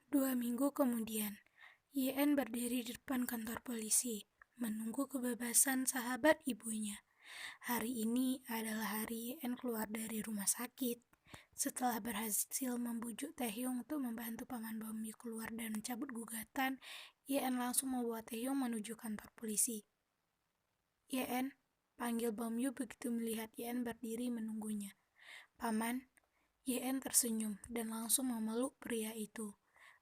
2 minggu kemudian, YN berdiri di depan kantor polisi, menunggu kebebasan sahabat ibunya. Hari ini adalah hari YN keluar dari rumah sakit. Setelah berhasil membujuk Taehyung untuk membantu Paman Bomyu keluar dan mencabut gugatan, YN langsung membawa Taehyung menuju kantor polisi. YN, panggil Bomyu begitu melihat YN berdiri menunggunya. Paman, YN tersenyum dan langsung memeluk pria itu.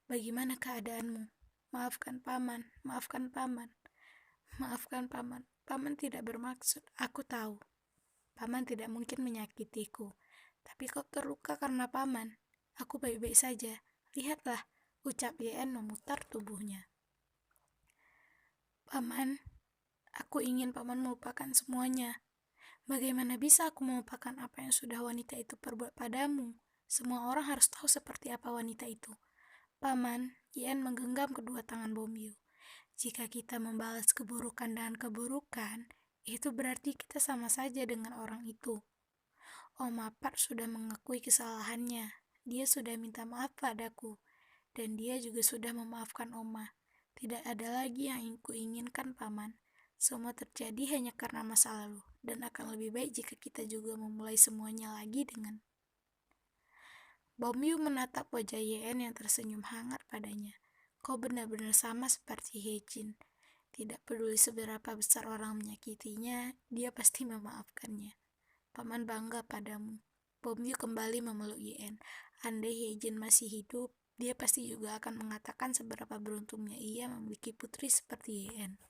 Bagaimana keadaanmu? Maafkan Paman, maafkan Paman. Maafkan Paman, Paman tidak bermaksud, aku tahu. Paman tidak mungkin menyakitiku. Tapi kau terluka karena Paman. Aku baik-baik saja. Lihatlah, ucap YN memutar tubuhnya. Paman, aku ingin Paman melupakan semuanya. Bagaimana bisa aku melupakan apa yang sudah wanita itu perbuat padamu? Semua orang harus tahu seperti apa wanita itu. Paman, YN menggenggam kedua tangan Bomyu. Jika kita membalas keburukan dengan keburukan, itu berarti kita sama saja dengan orang itu. Om Apar sudah mengakui kesalahannya. Dia sudah minta maaf padaku. Dan dia juga sudah memaafkan Oma. Tidak ada lagi yang kuinginkan, Paman. Semua terjadi hanya karena masa lalu. Dan akan lebih baik jika kita juga memulai semuanya lagi dengan... Bomyu menatap wajah YN yang tersenyum hangat padanya. Kau benar-benar sama seperti Hejin. Tidak peduli seberapa besar orang menyakitinya, dia pasti memaafkannya. Paman bangga padamu. Bomyu kembali memeluk YN. Andai Hejin masih hidup, dia pasti juga akan mengatakan seberapa beruntungnya ia memiliki putri seperti YN.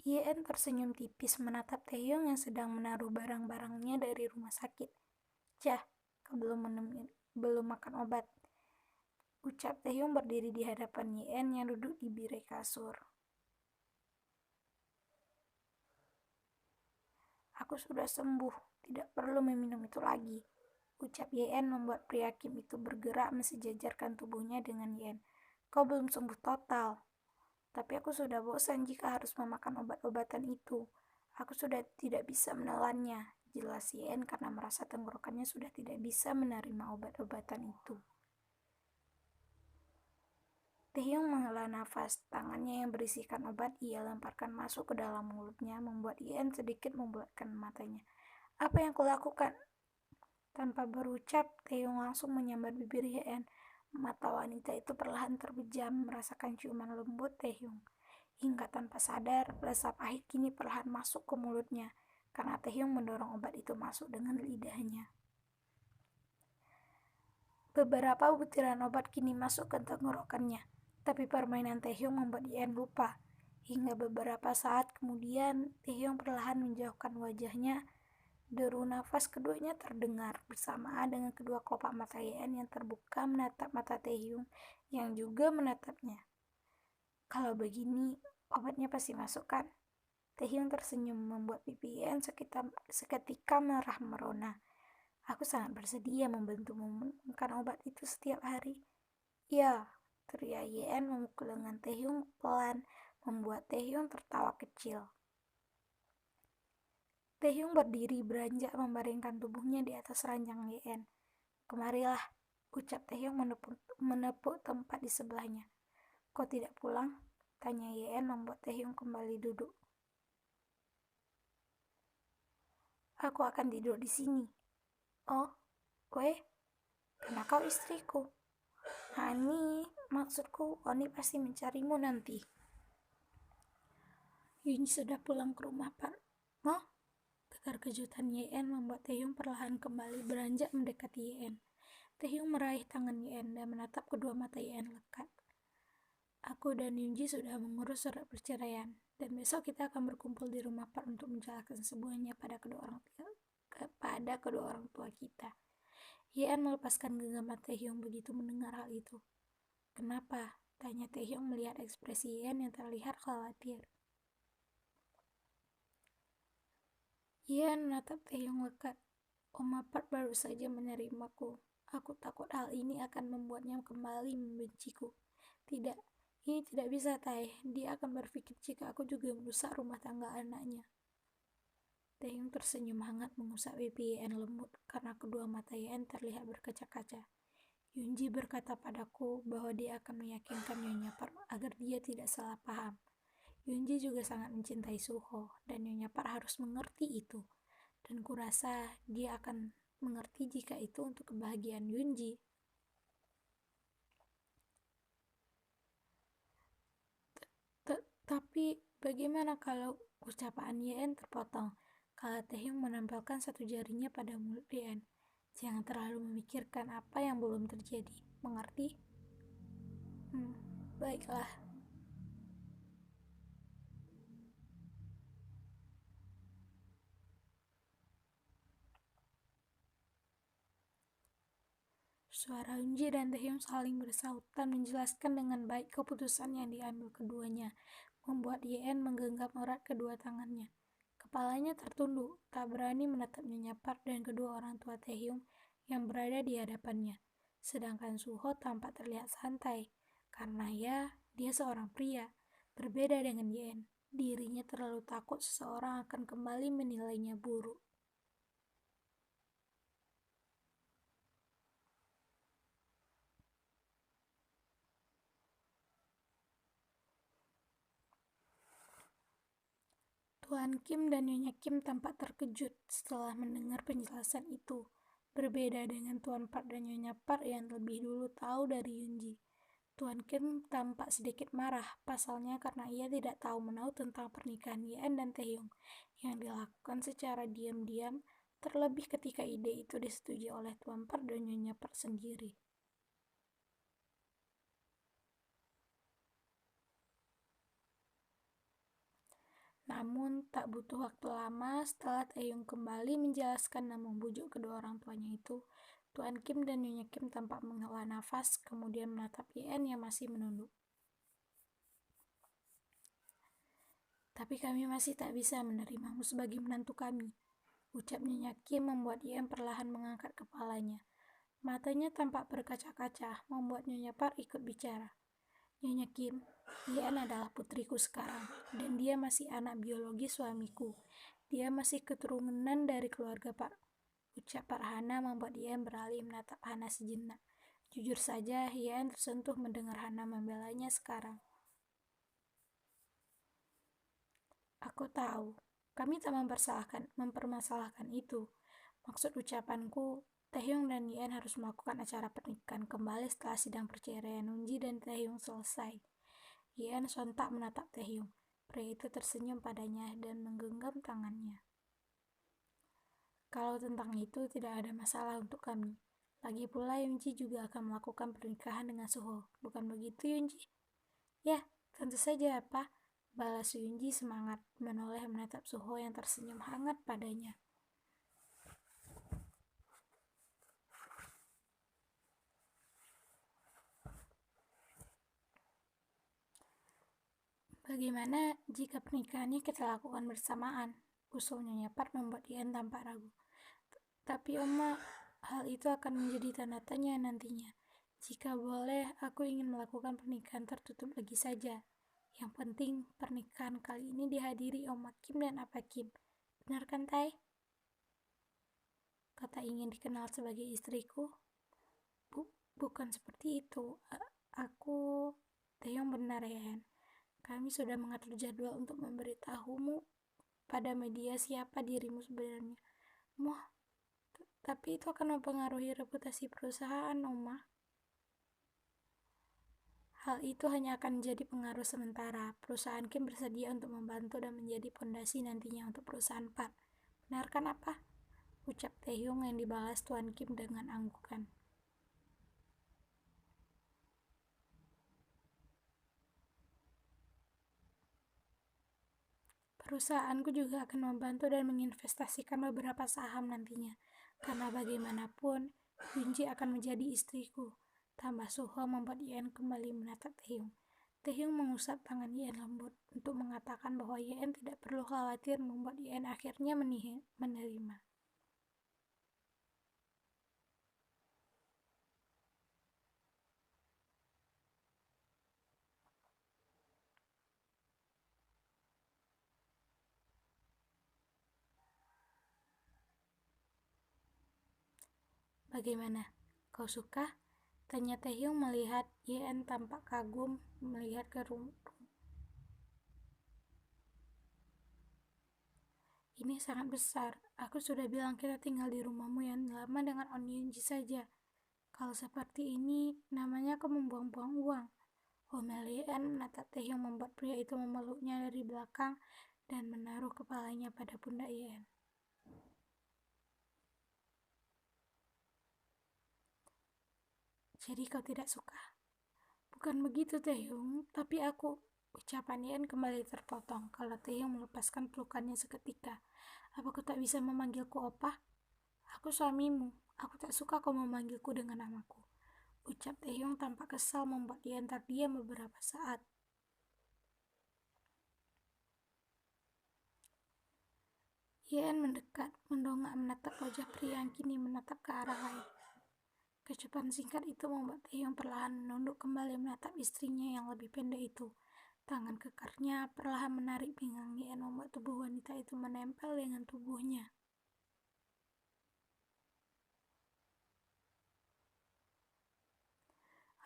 YN tersenyum tipis menatap Taehyung yang sedang menaruh barang-barangnya dari rumah sakit. Cah, kau belum makan obat. Ucap Taehyung berdiri di hadapan YN yang duduk di birai kasur. Aku sudah sembuh, tidak perlu meminum itu lagi. Ucap YN membuat pria Kim itu bergerak mensejajarkan tubuhnya dengan YN. Kau belum sembuh total. Tapi aku sudah bosan jika harus memakan obat-obatan itu. Aku sudah tidak bisa menelannya, jelas YN karena merasa tenggorokannya sudah tidak bisa menerima obat-obatan itu. Taehyung menghela nafas, tangannya yang berisikan obat ia lemparkan masuk ke dalam mulutnya, membuat YN sedikit membulatkan matanya. Apa yang kulakukan? Tanpa berucap, Taehyung langsung menyambar bibir YN. Mata wanita itu perlahan terbejam, merasakan ciuman lembut Taehyung. Hingga tanpa sadar, rasa pahit kini perlahan masuk ke mulutnya, karena Taehyung mendorong obat itu masuk dengan lidahnya. Beberapa butiran obat kini masuk ke tenggorokannya, tapi permainan Taehyung membuat YN lupa. Hingga beberapa saat kemudian, Taehyung perlahan menjauhkan wajahnya. Deru nafas keduanya terdengar bersamaan dengan kedua kelopak mata YN yang terbuka menatap mata Taehyung yang juga menatapnya. Kalau begini, obatnya pasti masuk kan? Taehyung tersenyum membuat pipi YN seketika merah merona. Aku sangat bersedia membantumu menemukan obat itu setiap hari. Ya, teriak YN memukul lengan Taehyung pelan, membuat Taehyung tertawa kecil. Taehyung berdiri beranjak membaringkan tubuhnya di atas ranjang YN. Kemarilah, ucap Taehyung menepuk tempat di sebelahnya. Kau tidak pulang? Tanya YN membuat Taehyung kembali duduk. Aku akan tidur di sini. Oh, karena kau istriku. Hani, maksudku Oni pasti mencarimu nanti. Yunji sudah pulang ke rumah, Pak. Oh? Tegar kejutan YN membuat Taehyung perlahan kembali beranjak mendekati YN. Taehyung meraih tangan YN dan menatap kedua mata YN lekat. Aku dan Yunji sudah mengurus surat perceraian, dan besok kita akan berkumpul di rumah Pak untuk menjelaskan semuanya pada kedua orang tua kita. YN melepaskan genggaman Taehyung begitu mendengar hal itu. Kenapa? Tanya Taehyung melihat ekspresi YN yang terlihat khawatir. YN menatap Taehyung lekat. Om Apart baru saja menerimaku. Aku takut hal ini akan membuatnya kembali membenciku. Tidak, ini tidak bisa, Tae. Dia akan berpikir jika aku juga merusak rumah tangga anaknya. Taehyung tersenyum hangat mengusap pipi Yen lembut karena kedua mata Yen terlihat berkaca-kaca. Yunji berkata padaku bahwa dia akan meyakinkan Nyonya Park agar dia tidak salah paham. Yunji juga sangat mencintai Suho, dan Nyonya Park harus mengerti itu. Dan kurasa dia akan mengerti jika itu untuk kebahagiaan Yunji. Tapi bagaimana kalau ucapan Yen terpotong? Kalau Taehyung menempelkan satu jarinya pada mulut Yen. Jangan terlalu memikirkan apa yang belum terjadi. Mengerti? Baiklah. Suara Yunji dan Taehyung saling bersautan menjelaskan dengan baik keputusan yang diambil keduanya, membuat Yen menggenggam erat kedua tangannya. Kepalanya tertunduk, tak berani menatap Nyonya Park dan kedua orang tua Taehyung yang berada di hadapannya. Sedangkan Suho tampak terlihat santai, karena dia seorang pria. Berbeda dengan Yen, dirinya terlalu takut seseorang akan kembali menilainya buruk. Tuan Kim dan Nyonya Kim tampak terkejut setelah mendengar penjelasan itu. Berbeda dengan Tuan Park dan Nyonya Park yang lebih dulu tahu dari Yunji. Tuan Kim tampak sedikit marah, pasalnya karena ia tidak tahu menahu tentang pernikahan Yen dan Taehyung yang dilakukan secara diam-diam, terlebih ketika ide itu disetujui oleh Tuan Park dan Nyonya Park sendiri. Namun, tak butuh waktu lama setelah Taehyung kembali menjelaskan dan membujuk kedua orang tuanya itu, Tuan Kim dan Nyonya Kim tampak menghela nafas, kemudian menatap Yen yang masih menunduk. Tapi kami masih tak bisa menerimamu sebagai menantu kami, ucap Nyonya Kim membuat Yen perlahan mengangkat kepalanya. Matanya tampak berkaca-kaca, membuat Nyonya Park ikut bicara. Nyonya Kim, Yen adalah putriku sekarang, dan dia masih anak biologi suamiku. Dia masih keturunan dari keluarga Pak. Ucap Pak Hana membuat Yen beralih menatap Hana sejenak. Jujur saja, Yen tersentuh mendengar Hana membelanya sekarang. Aku tahu, kami tak mempermasalahkan itu. Maksud ucapanku, Taehyung dan Yen harus melakukan acara pernikahan kembali setelah sidang perceraian Nunji dan Taehyung selesai. Yen sontak menatap Taehyung. Pria itu tersenyum padanya dan menggenggam tangannya. Kalau tentang itu tidak ada masalah untuk kami. Lagi pula Yunji juga akan melakukan pernikahan dengan Suho. Bukan begitu Yunji? Ya, tentu saja apa? Balas Yunji semangat, menoleh menatap Suho yang tersenyum hangat padanya. Bagaimana jika pernikahannya kita lakukan bersamaan? Usul Nyonya Park membuat Yen tampak ragu. Tapi Oma, hal itu akan menjadi tanda tanya nantinya. Jika boleh, aku ingin melakukan pernikahan tertutup lagi saja. Yang penting, pernikahan kali ini dihadiri Oma Kim dan Apa Kim. Benar kan, Tai? Kata ingin dikenal sebagai istriku? Bukan seperti itu. Aku... Taehyung benar ya, Hen. Kami sudah mengatur jadwal untuk memberitahumu pada media siapa dirimu sebenarnya. Moh, tapi itu akan mempengaruhi reputasi perusahaan, Oma. Hal itu hanya akan menjadi pengaruh sementara. Perusahaan Kim bersedia untuk membantu dan menjadi pondasi nantinya untuk perusahaan Park. Benar kan apa? Ucap Taehyung yang dibalas Tuan Kim dengan anggukan. Perusahaanku juga akan membantu dan menginvestasikan beberapa saham nantinya. Karena bagaimanapun, Yunji akan menjadi istriku. Tambah Suho membuat Yen kembali menatap Taehyung. Taehyung mengusap tangan Yen lembut untuk mengatakan bahwa Yen tidak perlu khawatir, membuat Yen akhirnya menerima. Bagaimana? Kau suka? Tanya Taehyung melihat Yeon tampak kagum melihat ke rumah. Ini sangat besar. Aku sudah bilang kita tinggal di rumahmu yang lama dengan On Yunji saja. Kalau seperti ini, namanya aku membuang-buang uang. Omel Yeon menatap Taehyung membuat pria itu memeluknya dari belakang dan menaruh kepalanya pada pundak Yeon. Jadi kau tidak suka? Bukan begitu Taehyung, tapi aku... Ucapan Yeon kembali terpotong kalau Taehyung melepaskan pelukannya seketika. Apa kau tak bisa memanggilku Opa? Aku suamimu. Aku tak suka kau memanggilku dengan namaku. Ucap Taehyung tampak kesal membuat Yeon terdiam beberapa saat. Yeon mendekat, mendongak menatap wajah pria yang kini menatap ke arah lain. Kecupan singkat itu membuat Taehyung perlahan menunduk kembali menatap istrinya yang lebih pendek itu. Tangan kekarnya perlahan menarik pinggang Yeon membuat tubuh wanita itu menempel dengan tubuhnya.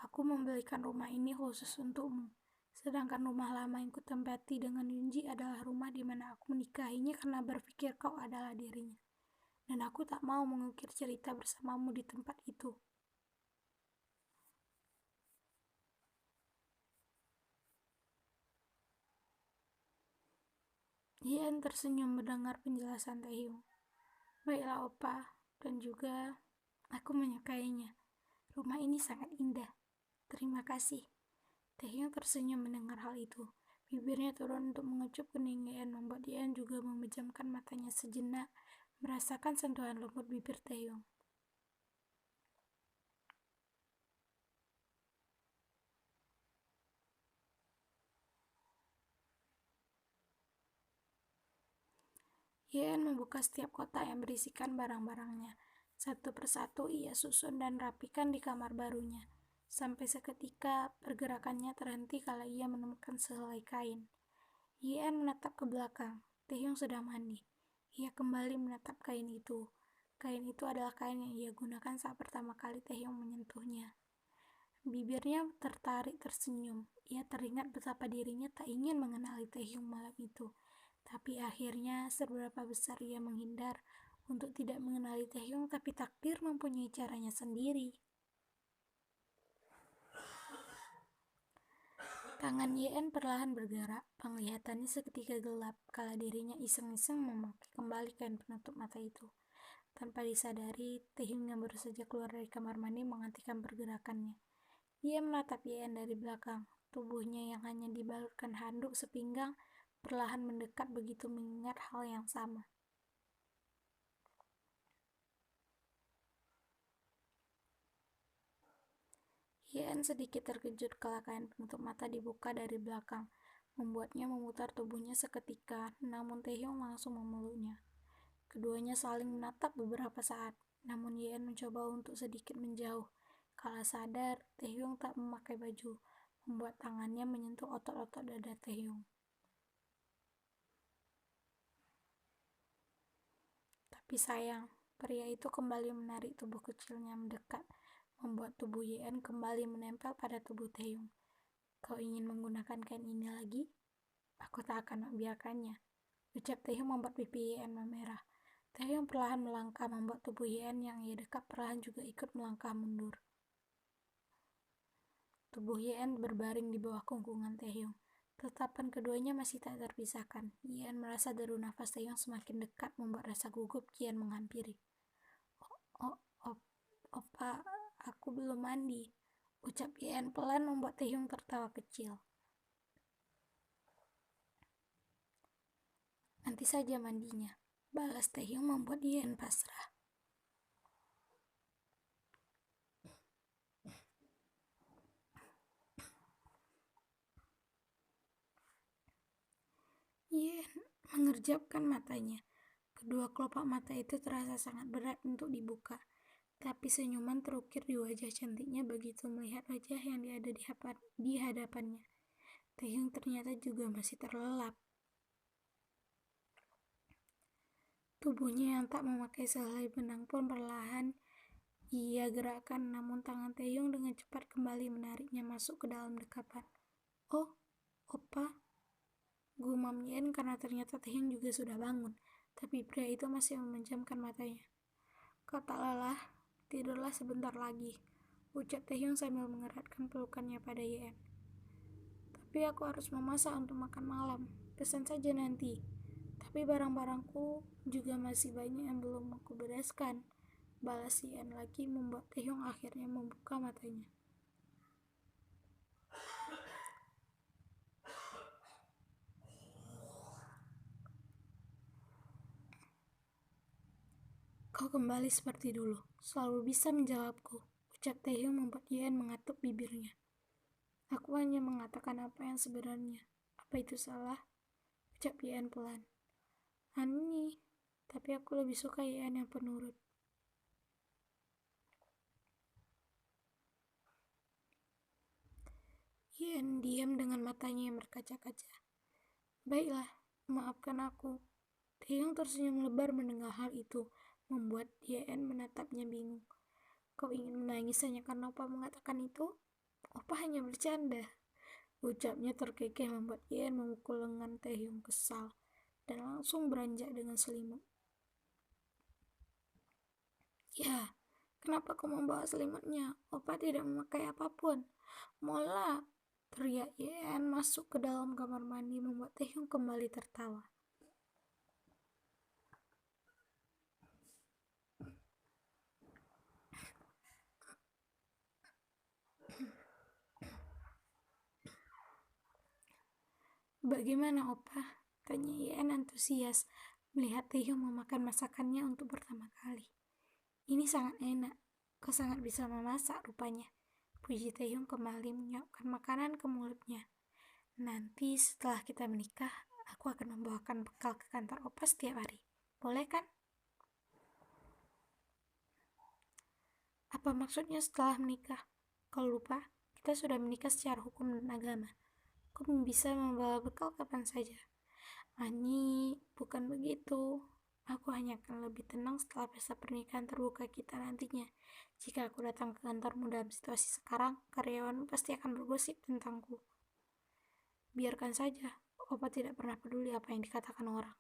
Aku membelikan rumah ini khusus untukmu. Sedangkan rumah lama yang kutempati dengan Yunji adalah rumah di mana aku menikahinya karena berpikir kau adalah dirinya. Dan aku tak mau mengukir cerita bersamamu di tempat itu. Yeon tersenyum mendengar penjelasan Taehyung. Baiklah Opa, dan juga aku menyukainya. Rumah ini sangat indah. Terima kasih. Taehyung tersenyum mendengar hal itu. Bibirnya turun untuk mengecup kening Yeon membuat Yeon juga memejamkan matanya sejenak, merasakan sentuhan lembut bibir Taehyung. Yeon membuka setiap kotak yang berisikan barang-barangnya. Satu persatu ia susun dan rapikan di kamar barunya. Sampai seketika pergerakannya terhenti kala ia menemukan sehelai kain. Yeon menatap ke belakang. Taehyung sedang mandi. Ia kembali menatap kain itu. Kain itu adalah kain yang ia gunakan saat pertama kali Taehyung menyentuhnya. Bibirnya tertarik tersenyum. Ia teringat betapa dirinya tak ingin mengenali Taehyung malam itu. Tapi akhirnya seberapa besar ia menghindar untuk tidak mengenali Taehyung, tapi takdir mempunyai caranya sendiri. Tangan Yeon perlahan bergerak, penglihatannya seketika gelap kala dirinya iseng-iseng memakai kembali kain penutup mata itu. Tanpa disadari, Taehyung yang baru saja keluar dari kamar mandi menghentikan pergerakannya. Ia menatap Yeon dari belakang. Tubuhnya yang hanya dibalutkan handuk sepinggang perlahan mendekat begitu mengingat hal yang sama. Yeon sedikit terkejut kala kain penutup mata dibuka dari belakang, membuatnya memutar tubuhnya seketika, namun Taehyung langsung memeluknya. Keduanya saling menatap beberapa saat, namun Yeon mencoba untuk sedikit menjauh. Kala sadar, Taehyung tak memakai baju, membuat tangannya menyentuh otot-otot dada Taehyung. Tapi sayang, pria itu kembali menarik tubuh kecilnya mendekat, membuat tubuh Yeon kembali menempel pada tubuh Taehyung. Kau ingin menggunakan kain ini lagi? Aku tak akan membiarkannya. Ucap Taehyung membuat pipi Yeon memerah. Taehyung perlahan melangkah membuat tubuh Yeon yang ia dekat perlahan juga ikut melangkah mundur. Tubuh Yeon berbaring di bawah kungkungan Taehyung. Tetapan keduanya masih tak terpisahkan. Yeon merasa deru nafas Taehyung semakin dekat membuat rasa gugup kian menghampiri. Oh, oh, Opa, aku belum mandi. Ucap Yeon pelan membuat Taehyung tertawa kecil. Nanti saja mandinya. Balas Taehyung membuat Yeon pasrah. Yeon mengerjapkan matanya. Kedua kelopak mata itu terasa sangat berat untuk dibuka. Tapi senyuman terukir di wajah cantiknya begitu melihat wajah yang ada di hadapannya. Taehyung ternyata juga masih terlelap. Tubuhnya yang tak memakai sehelai benang pun perlahan Ia gerakkan, namun tangan Taehyung dengan cepat kembali menariknya masuk ke dalam dekapan. Oh, Opa, gumam Yen karena ternyata Taehyung juga sudah bangun, tapi pria itu masih memejamkan matanya. Kau tak lelah? Tidurlah sebentar lagi, ucap Taehyung sambil mengeratkan pelukannya pada Yen. Tapi aku harus memasak untuk makan malam, pesan saja nanti. Tapi barang-barangku juga masih banyak yang belum aku bereskan, balas Yen lagi membuat Taehyung akhirnya membuka matanya. Kau kembali seperti dulu, selalu bisa menjawabku, ucap Taehyung membuat Yen mengatup bibirnya. Aku hanya mengatakan apa yang sebenarnya. Apa itu salah? Ucap Yen pelan. Aneh, tapi aku lebih suka Yen yang penurut. Yen diam dengan matanya yang berkaca-kaca. Baiklah, maafkan aku. Taehyung tersenyum lebar mendengar hal itu, membuat Yen menatapnya bingung. Kau ingin menangis hanya karena Opa mengatakan itu? Opa hanya bercanda. Ucapnya terkekeh membuat Yen memukul lengan Taehyung kesal dan langsung beranjak dengan selimut. Ya, kenapa kau membawa selimutnya? Opa tidak memakai apapun. Mola, teriak Yen masuk ke dalam kamar mandi membuat Taehyung kembali tertawa. Bagaimana Opa? Tanya Yen antusias melihat Taehyung memakan masakannya untuk pertama kali. Ini sangat enak. Kau sangat bisa memasak rupanya. Puji Taehyung kembali menyiapkan makanan ke mulutnya. Nanti setelah kita menikah, aku akan membawakan bekal ke kantor Opa setiap hari. Boleh kan? Apa maksudnya setelah menikah? Kau lupa, kita sudah menikah secara hukum dan agama. Kau bisa membawa bekal kapan saja. Ani, bukan begitu. Aku hanya akan lebih tenang setelah pesta pernikahan terbuka kita nantinya. Jika aku datang ke kantormu dalam situasi sekarang, karyawanmu pasti akan bergosip tentangku. Biarkan saja, Opa tidak pernah peduli apa yang dikatakan orang.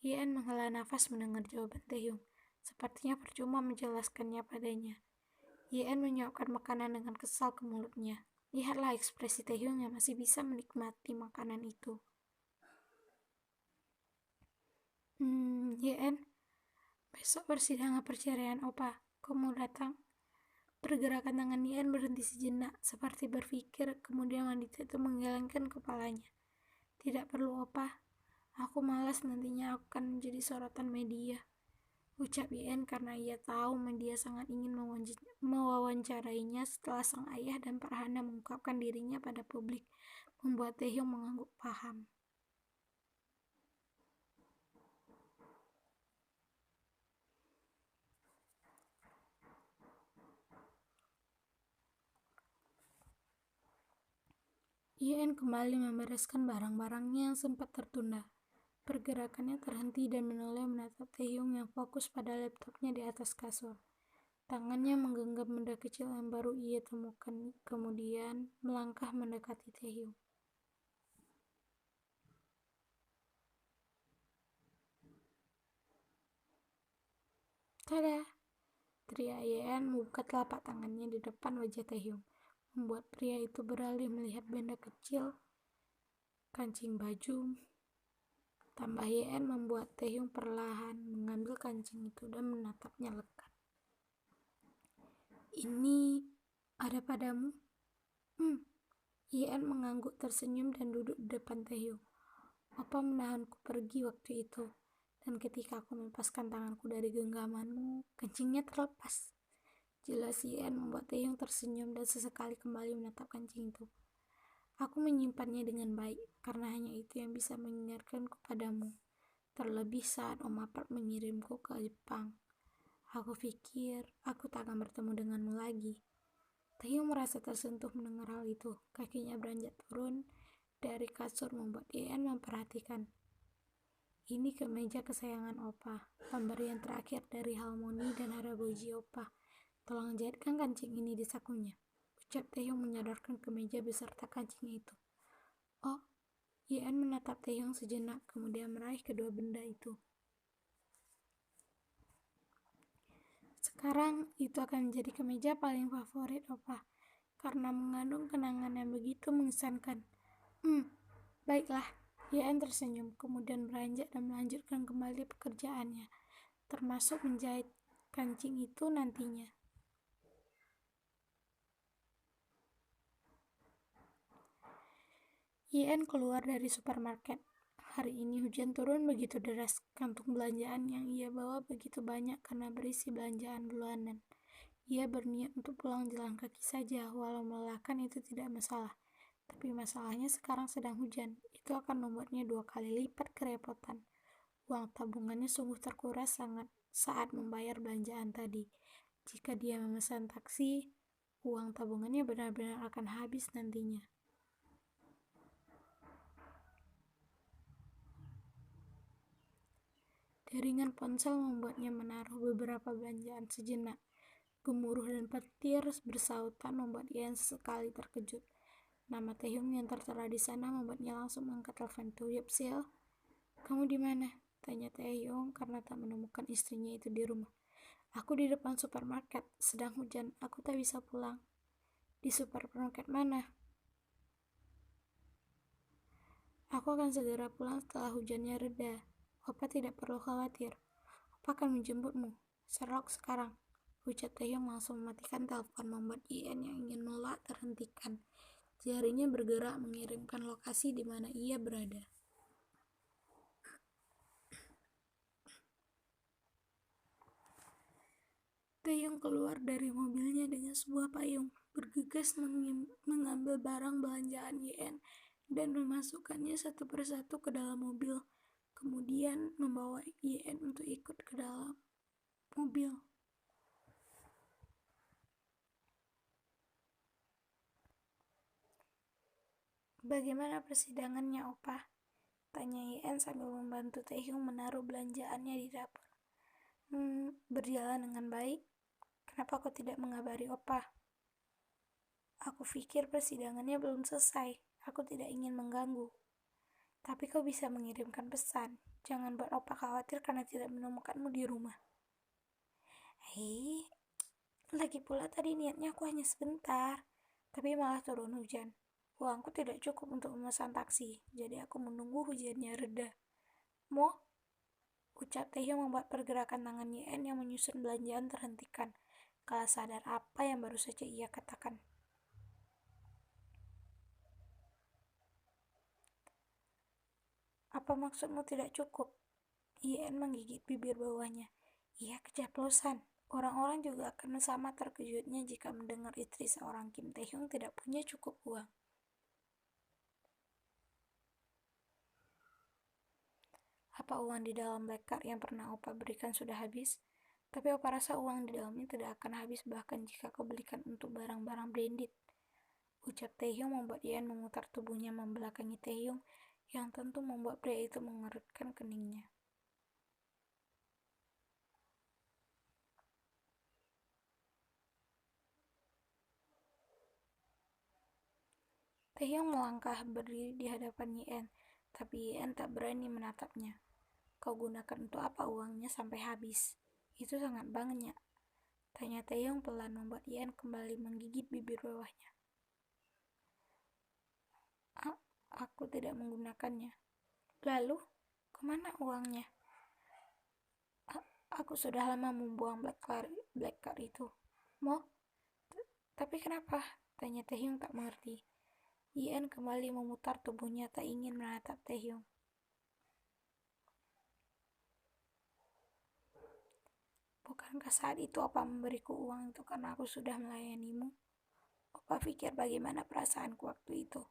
Yen menghela nafas mendengar jawaban Taehyung. Sepertinya percuma menjelaskannya padanya. Yen menyuapkan makanan dengan kesal ke mulutnya. Lihatlah ekspresi Taehyung yang masih bisa menikmati makanan itu. Yen, besok persidangan perceraian Opa. Kau mau datang? Pergerakan tangan Yen berhenti sejenak, seperti berpikir, kemudian wanita itu menggelengkan kepalanya. Tidak perlu Opa. Aku malas nantinya akan menjadi sorotan media. Ucap Yen karena ia tahu media sangat ingin mewawancarainya setelah sang ayah dan Farhana mengungkapkan dirinya pada publik, membuat Taehyung mengangguk paham. Yen kembali membereskan barang-barangnya yang sempat tertunda. Pergerakannya terhenti dan menoleh menatap Taehyung yang fokus pada laptopnya di atas kasur. Tangannya menggenggam benda kecil yang baru ia temukan, kemudian melangkah mendekati Taehyung. Tada! Teriak Yen membuka telapak tangannya di depan wajah Taehyung, membuat pria itu beralih melihat benda kecil, kancing baju. Tambah Yen membuat Taehyung perlahan mengambil kancing itu dan menatapnya lekat. Ini ada padamu? Yen mengangguk tersenyum dan duduk di depan Taehyung. Opa menahanku pergi waktu itu, dan ketika aku melepaskan tanganku dari genggamanmu, kancingnya terlepas. Jelas Yen membuat Taehyung tersenyum dan sesekali kembali menatap kancing itu. Aku menyimpannya dengan baik, karena hanya itu yang bisa mengingatkanku padamu. Terlebih saat Om Apart mengirimku ke Jepang. Aku pikir aku tak akan bertemu denganmu lagi. Taehyung merasa tersentuh mendengar hal itu. Kakinya beranjak turun dari kasur membuat Yen memperhatikan. Ini kemeja kesayangan Opa, pemberian terakhir dari Harmony dan Haraboji Opa. Tolong jahitkan kancing ini di sakunya, ucap Taehyung menyodorkan kemeja beserta kancing itu. Oh, Yen menatap Taehyung sejenak, kemudian meraih kedua benda itu. Sekarang, itu akan menjadi kemeja paling favorit Opa, karena mengandung kenangan yang begitu mengesankan. Baiklah, Yen tersenyum, kemudian beranjak dan melanjutkan kembali pekerjaannya, termasuk menjahit kancing itu nantinya. Yen keluar dari supermarket. Hari ini hujan turun begitu deras. Kantung belanjaan yang ia bawa begitu banyak karena berisi belanjaan bulanan. Ia berniat untuk pulang jalan kaki saja, walau melelahkan itu tidak masalah. Tapi masalahnya sekarang sedang hujan. Itu akan membuatnya 2 kali lipat kerepotan. Uang tabungannya sungguh terkuras sangat saat membayar belanjaan tadi. Jika dia memesan taksi, uang tabungannya benar-benar akan habis nantinya. Deringan ponsel membuatnya menaruh beberapa belanjaan sejenak. Gemuruh dan petir bersautan membuat Yen sesekali terkejut. Nama Taehyung yang tertera di sana membuatnya langsung mengangkat telepon itu. Yepsil, kamu di mana? Tanya Taehyung karena tak menemukan istrinya itu di rumah. Aku di depan supermarket, sedang hujan, aku tak bisa pulang. Di supermarket mana? Aku akan segera pulang setelah hujannya reda. Opa tidak perlu khawatir. Opa akan menjemputmu. Serok sekarang. Ucap Taehyung langsung mematikan telepon membuat Yen yang ingin menolak terhentikan. Jarinya bergerak mengirimkan lokasi di mana ia berada. Taehyung keluar dari mobilnya dengan sebuah payung, bergegas mengambil barang belanjaan Yen dan memasukkannya satu persatu ke dalam mobil, kemudian membawa Yen untuk ikut ke dalam mobil. Bagaimana persidangannya, Opa? Tanya Yen sambil membantu Taehyung menaruh belanjaannya di dapur. Berjalan dengan baik. Kenapa kau tidak mengabari Opa? Aku pikir persidangannya belum selesai. Aku tidak ingin mengganggu. Tapi kau bisa mengirimkan pesan. Jangan buat Opa khawatir karena tidak menemukanmu di rumah. Hei, lagi pula tadi niatnya aku hanya sebentar. Tapi malah turun hujan. Uangku tidak cukup untuk memesan taksi, jadi aku menunggu hujannya reda. Mo? Ucap Taehyung membuat pergerakan tangan Yen yang menyusun belanjaan terhentikan. Kala sadar apa yang baru saja ia katakan. Apa maksudmu tidak cukup? Yen menggigit bibir bawahnya. Ia keceplosan. Orang-orang juga akan sama terkejutnya jika mendengar istri seorang Kim Taehyung tidak punya cukup uang. Apa uang di dalam black card yang pernah Opa berikan sudah habis? Tapi Opa rasa uang di dalamnya tidak akan habis bahkan jika kau belikan untuk barang-barang branded. Ucap Taehyung membuat Yen memutar tubuhnya membelakangi Taehyung yang tentu membuat pria itu mengerutkan keningnya. Taehyung melangkah berdiri di hadapan Yen, tapi Yen tak berani menatapnya. Kau gunakan untuk apa uangnya sampai habis? Itu sangat banyak. Tanya Taehyung pelan membuat Yen kembali menggigit bibir bawahnya. Aku tidak menggunakannya. Lalu, kemana uangnya? Aku sudah lama membuang black card itu. Mo? Tapi kenapa? Tanya Taehyung tak mengerti. Yen kembali memutar tubuhnya tak ingin menatap Taehyung. Bukankah saat itu Opa memberiku uang itu karena aku sudah melayanimu? Opa pikir bagaimana perasaanku waktu itu?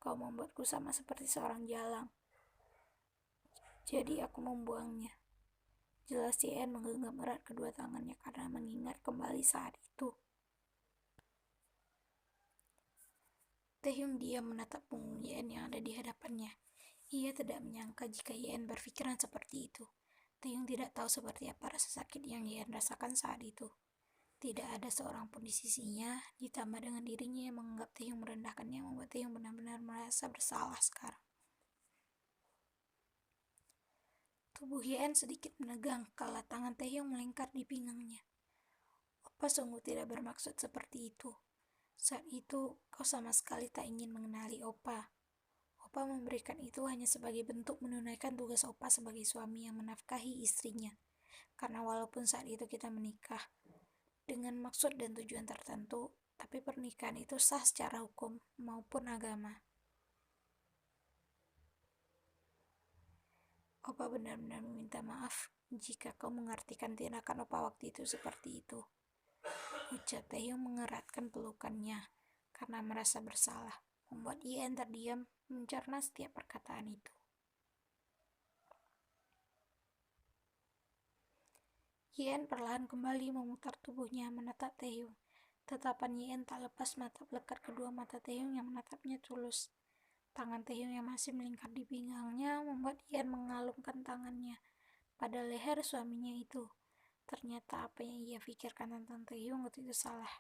Kau membuatku sama seperti seorang jalang. Jadi aku membuangnya. Jelas Yen menggenggam erat kedua tangannya karena mengingat kembali saat itu. Taehyung diam menatap punggung Yen yang ada di hadapannya. Ia tidak menyangka jika Yen berpikiran seperti itu. Taehyung tidak tahu seperti apa rasa sakit yang Yen rasakan saat itu. Tidak ada seorang pun di sisinya, ditambah dengan dirinya yang menganggap Taehyung merendahkannya membuat Taehyung benar-benar merasa bersalah sekarang. Tubuh Hien sedikit menegang kala tangan Taehyung melingkar di pinggangnya. Opa sungguh tidak bermaksud seperti itu. Saat itu, kau sama sekali tak ingin mengenali Opa. Opa memberikan itu hanya sebagai bentuk menunaikan tugas Opa sebagai suami yang menafkahi istrinya. Karena walaupun saat itu kita menikah dengan maksud dan tujuan tertentu, tapi pernikahan itu sah secara hukum maupun agama. Opa benar-benar meminta maaf jika kau mengartikan tindakan Opa waktu itu seperti itu. Ucap Taehyung mengeratkan pelukannya karena merasa bersalah, membuat Hien terdiam mencerna setiap perkataan itu. Hien perlahan kembali memutar tubuhnya menatap Taehyung. Tatapan Hien tak lepas menatap lekat kedua mata Taehyung yang menatapnya tulus. Tangan Taehyung yang masih melingkar di pinggangnya membuat Hien mengalungkan tangannya pada leher suaminya itu. Ternyata apa yang ia pikirkan tentang Taehyung waktu itu salah.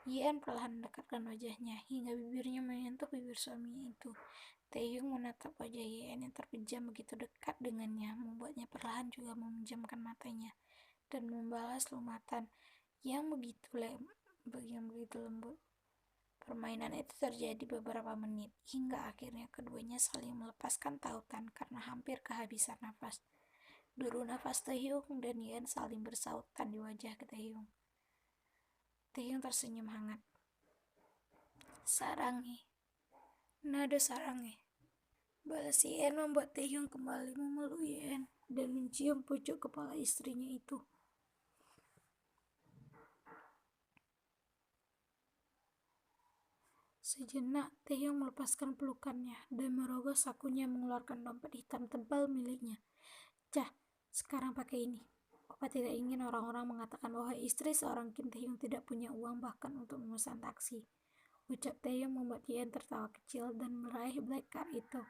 Hien perlahan mendekatkan wajahnya hingga bibirnya menyentuh bibir suaminya itu. Taehyung menatap wajah Hien yang terpejam begitu dekat dengannya, membuatnya perlahan juga memejamkan matanya dan membalas lumatan yang begitu lembut. Permainan itu terjadi beberapa menit, hingga akhirnya keduanya saling melepaskan tautan karena hampir kehabisan nafas. Deru nafas Taehyung dan Hien saling bersautan di wajah Taehyung. Taehyung tersenyum hangat. Sarangi. Nada sarangi. Balas Hien membuat Taehyung kembali memeluk Hien dan mencium pucuk kepala istrinya itu. Sejenak, Taehyung melepaskan pelukannya dan merogoh sakunya mengeluarkan dompet hitam tebal miliknya. Cah, sekarang pakai ini. Opa tidak ingin orang-orang mengatakan bahwa istri seorang Kim Taehyung tidak punya uang bahkan untuk memesan taksi. Ucap Taehyung membuat Hien tertawa kecil dan meraih black card itu.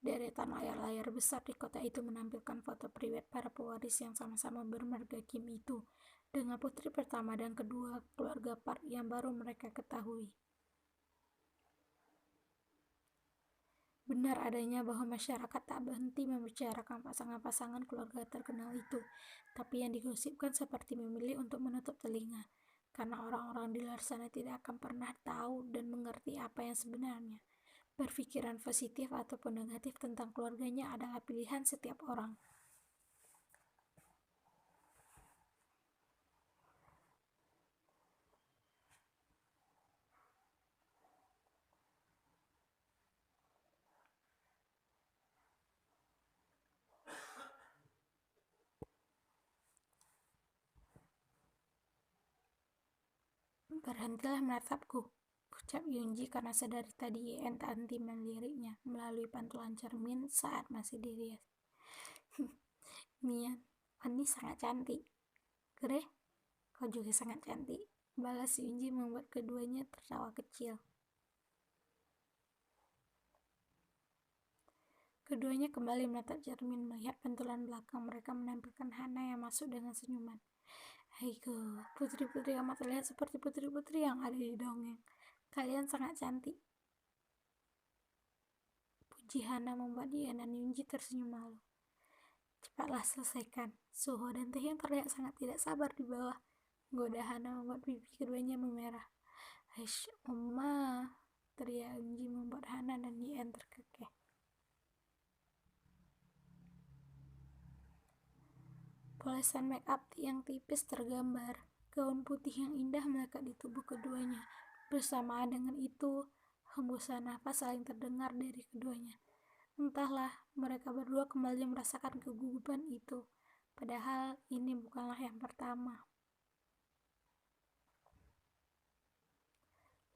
Deretan layar-layar besar di kota itu menampilkan foto priwet para pewaris yang sama-sama bermarga Kim itu, dengan putri pertama dan kedua keluarga Park yang baru mereka ketahui. Benar adanya bahwa masyarakat tak berhenti membicarakan pasangan-pasangan keluarga terkenal itu, tapi yang digosipkan seperti memilih untuk menutup telinga, karena orang-orang di luar sana tidak akan pernah tahu dan mengerti apa yang sebenarnya. Berpikiran positif ataupun negatif tentang keluarganya adalah pilihan setiap orang. Berhentilah menatapku, ucap Yunji karena sedari tadi Hien tak henti meliriknya melalui pantulan cermin saat masih dirias. Mian, Fanny sangat cantik. Gere, kau juga sangat cantik. Balas Yunji membuat keduanya tertawa kecil. Keduanya kembali menatap cermin melihat pantulan belakang mereka menampilkan Hana yang masuk dengan senyuman. Haigo, putri-putri amat terlihat seperti putri-putri yang ada di dongeng. Kalian sangat cantik. Puji Hana membuat Hien dan Yunji tersenyum malu. Cepatlah selesaikan. Suho dan Taehyung terlihat sangat tidak sabar di bawah. Goda Hana membuat pipi keduanya memerah. Aish, Oma, teriak Yunji membuat Hana dan Hien terkekeh. Polesan make up yang tipis tergambar. Gaun putih yang indah melekat di tubuh keduanya. Bersamaan dengan itu, hembusan nafas saling terdengar dari keduanya. Entahlah, mereka berdua kembali merasakan kegugupan itu. Padahal ini bukanlah yang pertama.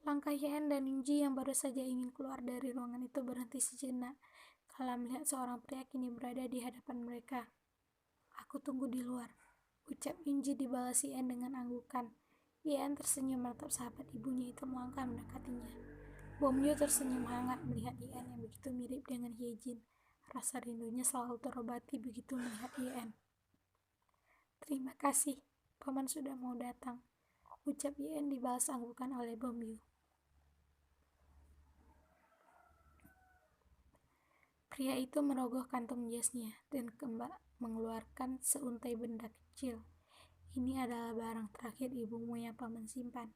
Langkah Hien dan Yunji yang baru saja ingin keluar dari ruangan itu berhenti sejenak kala melihat seorang pria kini berada di hadapan mereka. Aku tunggu di luar, ucap Yunji dibalas Hien dengan anggukan. Hien tersenyum menatap sahabat ibunya itu melangkah mendekatinya. Bomyu tersenyum hangat melihat Yen yang begitu mirip dengan Hyejin. Rasa rindunya selalu terobati begitu melihat Yen. Terima kasih, paman sudah mau datang, ucap Yen dibalas anggukan oleh Bomyu. Pria itu merogoh kantong jasnya dan mengeluarkan seuntai benda kecil. Ini adalah barang terakhir ibumu yang paman simpan.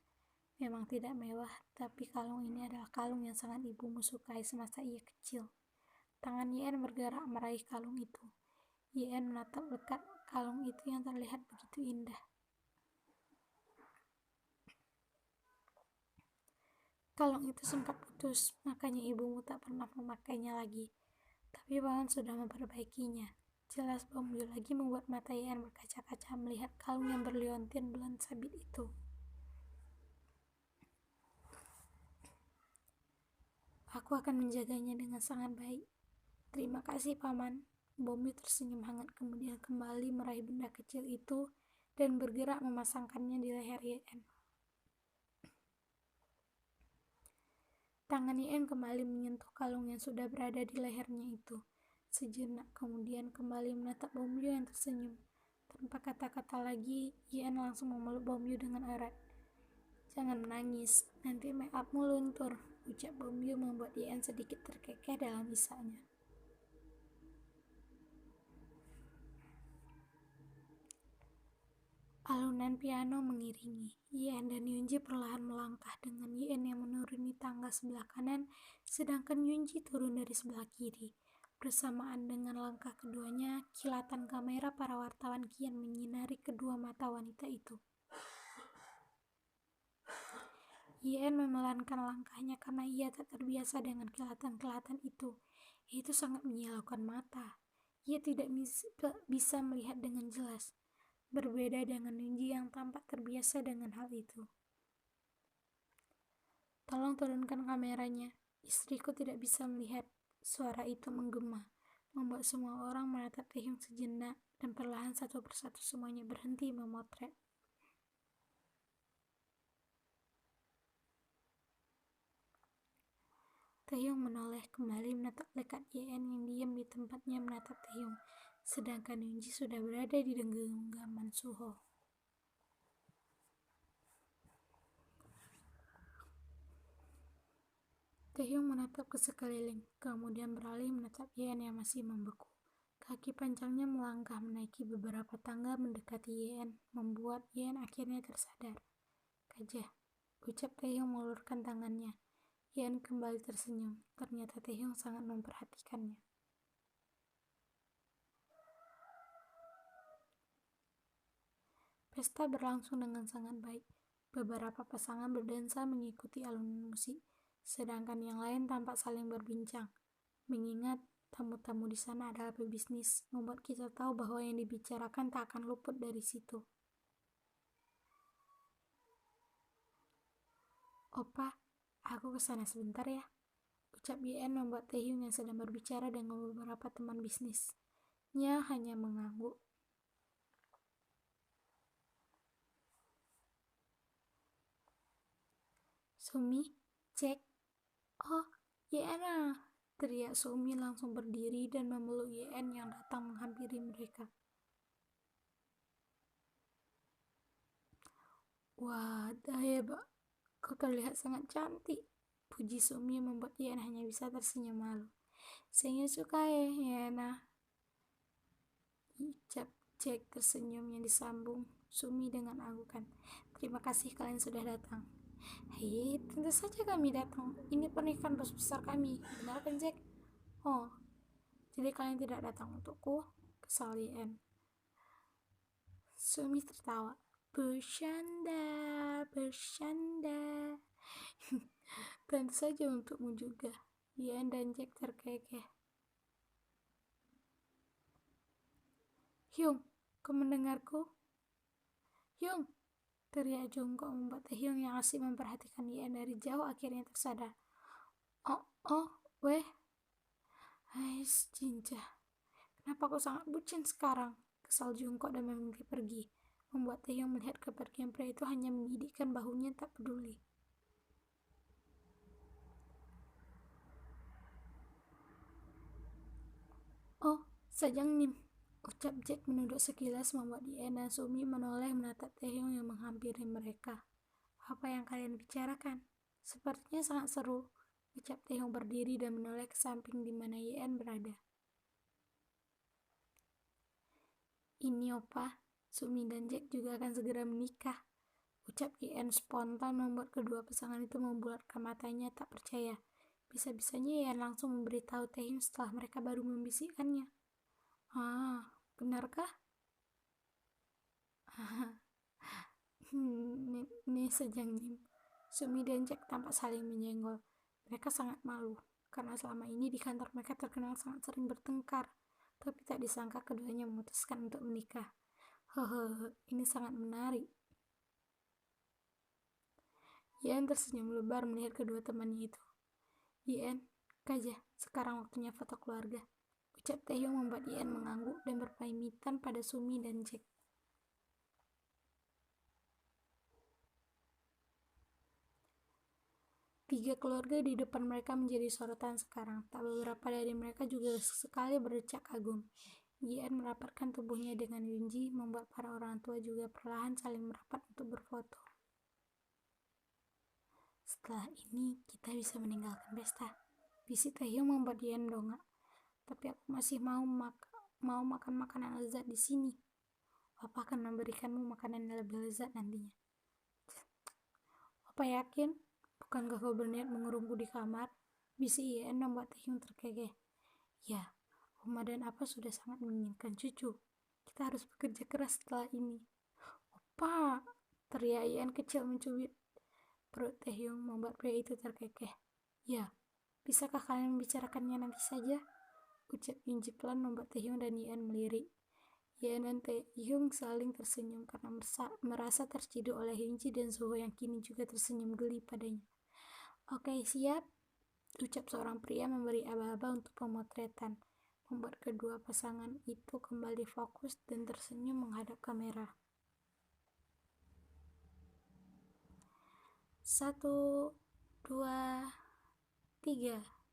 Memang tidak mewah, tapi kalung ini adalah kalung yang sangat ibumu sukai semasa ia kecil. Tangan Yen bergerak meraih kalung itu. Yen menatap dekat kalung itu yang terlihat begitu indah. Kalung itu sempat putus, makanya ibumu tak pernah memakainya lagi. Tapi paman sudah memperbaikinya. Jelas Bomyu lagi membuat mata Yen berkaca-kaca melihat kalung yang berliontin bulan sabit itu. Aku akan menjaganya dengan sangat baik. Terima kasih, paman. Bomyu tersenyum hangat kemudian kembali meraih benda kecil itu dan bergerak memasangkannya di leher Yen. Tangan Yen kembali menyentuh kalung yang sudah berada di lehernya itu. Sejenak kemudian kembali menatap Bomyu yang tersenyum. Tanpa kata-kata lagi, Yen langsung memeluk Bomyu dengan erat. Jangan menangis, nanti make upmu luntur, ucap Bomyu membuat Yen sedikit terkekeh dalam isaknya. Alunan piano mengiringi. Yen dan Yunji perlahan melangkah dengan Yen yang menuruni tangga sebelah kanan, sedangkan Yunji turun dari sebelah kiri. Bersamaan dengan langkah keduanya, kilatan kamera para wartawan kian menyinari kedua mata wanita itu. Yen memelankan langkahnya karena ia tak terbiasa dengan kilatan-kilatan itu. Itu sangat menyilaukan mata. Ia tidak bisa melihat dengan jelas. Berbeda dengan Yunji yang tampak terbiasa dengan hal itu. Tolong turunkan kameranya. Istriku tidak bisa melihat. Suara itu menggema, membuat semua orang menatap Taehyung sejenak dan perlahan satu persatu semuanya berhenti memotret. Taehyung menoleh kembali menatap dekat Yen yang diam di tempatnya menatap Taehyung, sedangkan Yunji sudah berada di genggaman Suho. Taehyung menatap ke sekeliling, kemudian beralih menatap Yen yang masih membeku. Kaki pancangnya melangkah menaiki beberapa tangga mendekati Yen, membuat Yen akhirnya tersadar. Gajah, ucap Taehyung mengulurkan tangannya. Yen kembali tersenyum, ternyata Taehyung sangat memperhatikannya. Pesta berlangsung dengan sangat baik. Beberapa pasangan berdansa mengikuti alunan musik, sedangkan yang lain tampak saling berbincang. Mengingat tamu-tamu di sana adalah pebisnis, membuat kita tahu bahwa yang dibicarakan tak akan luput dari situ. Opa, aku kesana sebentar ya, ucap Yen membuat Taehyung yang sedang berbicara dengan beberapa teman bisnisnya hanya mengangguk. Sumi, cek. Oh, Yen ah, teriak Sumi langsung berdiri dan memeluk Yen yang datang menghampiri mereka. Wah, daheba, kau terlihat sangat cantik, puji Sumi membuat Yen hanya bisa tersenyum malu. Saya suka Yen ah, ucap Jack tersenyum yang disambung Sumi dengan anggukan. Terima kasih kalian sudah datang. Hei, tentu saja kami datang. Ini pernikahan bos besar kami, benar kan Jack? Oh, jadi kalian tidak datang untukku? Kesal Yen. Sumi tertawa. Bercanda. Tentu saja untukmu juga. Yen dan Jack terkekeh. Hyung, kau mendengarku? Hyung, teriak Jongkok membuat Taehyung yang asik memperhatikan Yen dari jauh akhirnya tersadar. Oh, weh. Ais, cincah. Kenapa kau sangat bucin sekarang? Kesal Jongkok dan memilih pergi, membuat Taehyung melihat kepergian pria itu hanya menyidikkan bahunya tak peduli. Sajang Nim, ucap Jack menunduk sekilas membuat Yen dan Sumi menoleh menatap Taehyung yang menghampiri mereka. Apa yang kalian bicarakan? Sepertinya sangat seru, ucap Taehyung berdiri dan menoleh ke samping di mana Yen berada. Ini opa, Sumi dan Jack juga akan segera menikah, ucap Yen spontan membuat kedua pasangan itu membulatkan matanya tak percaya. Bisa-bisanya Yen langsung memberitahu Taehyung setelah mereka baru membisikkannya. Ah, benarkah? Nih Sejang Nim. Sumi dan Jack tampak saling menyenggol. Mereka sangat malu, karena selama ini di kantor mereka terkenal sangat sering bertengkar. Tapi tak disangka keduanya memutuskan untuk menikah. Hehehe, ini sangat menarik. Yen tersenyum lebar melihat kedua temannya itu. Yen, Kaja, sekarang waktunya foto keluarga. Ucap Taehyung membuat Yen mengangguk dan berpamitan pada Sumi dan Jack. Tiga keluarga di depan mereka menjadi sorotan sekarang. Tak beberapa dari mereka juga sekali berdecak kagum. Yen merapatkan tubuhnya dengan Yunji, membuat para orang tua juga perlahan saling merapat untuk berfoto. Setelah ini, kita bisa meninggalkan pesta. Bisik Taehyung membuat Yen dongak. Tapi aku masih mau makan makanan lezat di sini. Papa akan memberikanmu makanan yang lebih lezat nantinya. Apa yakin? Bukankah kau berniat mengurungku di kamar? Bisik Yen membuat Taehyung terkekeh. Ya, Oma dan Apa sudah sangat menginginkan cucu. Kita harus bekerja keras setelah ini. Opa! Teriak Yen kecil mencubit perut Taehyung membuat pria itu terkekeh. Ya, bisakah kalian membicarakannya nanti saja? Ucap Yunji pelan membuat Taehyung dan Yen melirik. Yen dan Taehyung saling tersenyum karena merasa terciduk oleh Yunji dan Suho yang kini juga tersenyum geli padanya. Oke, siap, ucap seorang pria memberi aba-aba untuk pemotretan, membuat kedua pasangan itu kembali fokus dan tersenyum menghadap kamera. 1, 2, 3